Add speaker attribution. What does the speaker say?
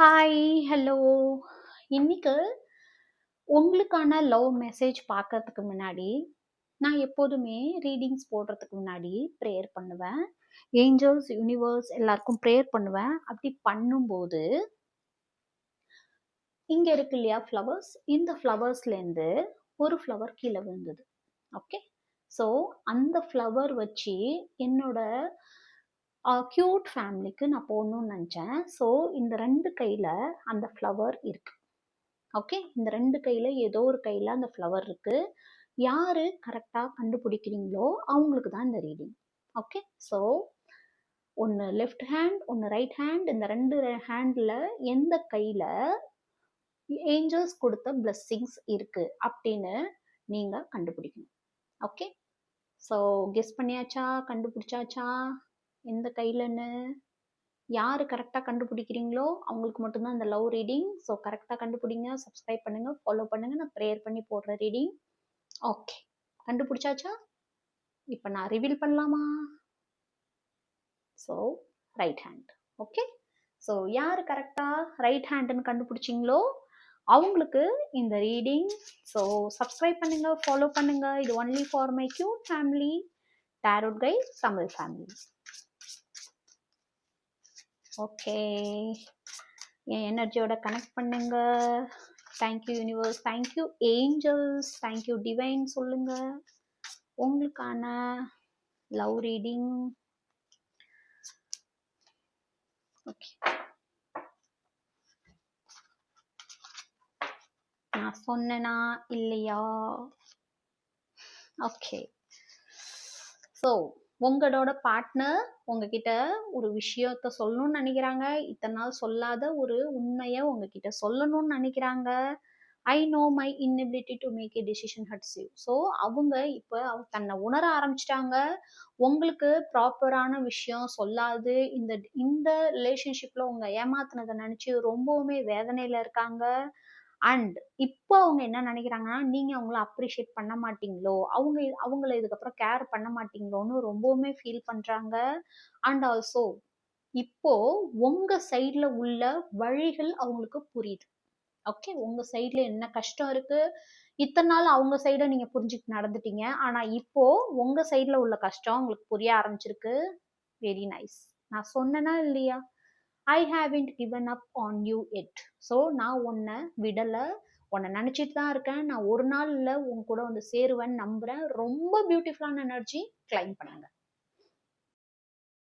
Speaker 1: Hi, hello. இன்னைக்கு உங்களுக்கான love message பார்க்கறதுக்கு முன்னாடி, நான் எப்போதுமே ரீடிங்ஸ் போடுறதுக்கு முன்னாடி ப்ரேயர் பண்ணுவேன். ஏஞ்சல்ஸ், யூனிவர்ஸ் எல்லாருக்கும் ப்ரேயர் பண்ணுவேன். அப்படி பண்ணும்போது, இங்க இருக்கு இல்லையா ஃப்ளவர்ஸ், இந்த ஃப்ளவர்ஸ்லேருந்து ஒரு ஃப்ளவர் கீழே விழுந்தது. ஓகே. ஸோ அந்த ஃப்ளவர் வச்சு என்னோட கியூட் ஃபேமிலிக்கு நான் போடணும்னு நினச்சேன். ஸோ இந்த 2 கையில அந்த ஃப்ளவர் இருக்கு. ஓகே. இந்த 2 கையில ஏதோ ஒரு கையில அந்த ஃப்ளவர் இருக்கு. யாரு கரெக்ட்டா கண்டுபிடிக்கிறீங்களோ அவங்களுக்கு தான் இந்த ரீடிங். ஓகே. ஸோ ஒண்ணு லெஃப்ட் ஹேண்ட், ஒண்ணு ரைட் ஹேண்ட். இந்த 2 ஹேண்ட்ல எந்த கையில ஏஞ்சல்ஸ் கொடுத்த பிளெஸ்ஸிங்ஸ் இருக்கு அப்படின்னு நீங்க கண்டுபிடிக்கணும். ஓகே. ஸோ கெஸ் பண்ணியாச்சா? கண்டுபிடிச்சாச்சா? எந்த கையிலன்னு? யாரு கரெக்டா கண்டுபிடிக்கிறீங்களோ அவங்களுக்கு மட்டும்தான் இந்த லவ் ரீடிங். ஸோ கரெக்டா கண்டுபிடிங்க, சப்ஸ்கிரைப் பண்ணுங்க, ஃபாலோ பண்ணுங்க. நான் ப்ரேயர் பண்ணி போடுற ரீடிங். ஓகே. கண்டுபிடிச்சாச்சா? இப்போ நான் ரிவீல் பண்ணலாமா? So right hand. Okay. So யார் கரெக்டா ரைட் ஹேண்டுன்னு கண்டுபிடிச்சிங்களோ அவங்களுக்கு இந்த ரீடிங். ஸோ சப்ஸ்கிரைப் பண்ணுங்க, ஃபாலோ பண்ணுங்க. இது only for my cute family, tarot guys Tamil family. Okay. என் எனர்ஜியோட கனெக்ட் பண்ணுங்க. Thank you universe, thank you angels, thank you divine. சொல்லுங்க உங்களுக்கான லவ் ரீடிங். ஓகே. நான் சொன்னேனா இல்லையா? ஓகே. ஸோ உங்களோட பார்ட்னர் உங்ககிட்ட ஒரு விஷயத்த சொல்லணும்னு நினைக்கிறாங்க. இத்தனை நாள் சொல்லாத ஒரு உண்மையை உங்ககிட்ட சொல்லணும்னு நினைக்கிறாங்க. I know my inability to make a decision hurts you. So அவங்க இப்போ தன்னை உணர ஆரம்பிச்சிட்டாங்க. உங்களுக்கு ப்ராப்பரான விஷயம் சொல்லாது இந்த இந்த ரிலேஷன்ஷிப்பில் உங்க ஏமாத்தினதை நினச்சி ரொம்பவுமே வேதனையில் இருக்காங்க. அண்ட் இப்போ அவங்க என்ன நினைக்கிறாங்கன்னா நீங்கள் அவங்கள அப்ரிஷியேட் பண்ண மாட்டீங்களோ, அவங்கள இதுக்கப்புறம் கேர் பண்ண மாட்டீங்களோன்னு ரொம்பவுமே ஃபீல் பண்ணுறாங்க. அண்ட் ஆல்சோ இப்போ உங்க சைடில் உள்ள வழிகள் அவங்களுக்கு புரியுது. ஓகே. உங்க சைடுல என்ன கஷ்டம் இருக்கு, இத்தனை நாள் அவங்க சைடை நீங்க புரிஞ்சுட்டு நடந்துட்டீங்க. ஆனா இப்போ உங்க சைடுல உள்ள கஷ்டம் உங்களுக்கு புரிய ஆரம்பிச்சிருக்கு. Very nice. நான் சொன்னேனா இல்லையா? I haven't given up on you yet. So நான் உன்னை விடலை, உன்னை நினச்சிட்டு தான் இருக்கேன். நான் ஒரு நாள் இல்லை உங்க கூட வந்து சேருவேன்னு நம்புறேன். ரொம்ப பியூட்டிஃபுல்லான எனர்ஜி. கிளைம் பண்ணுங்க.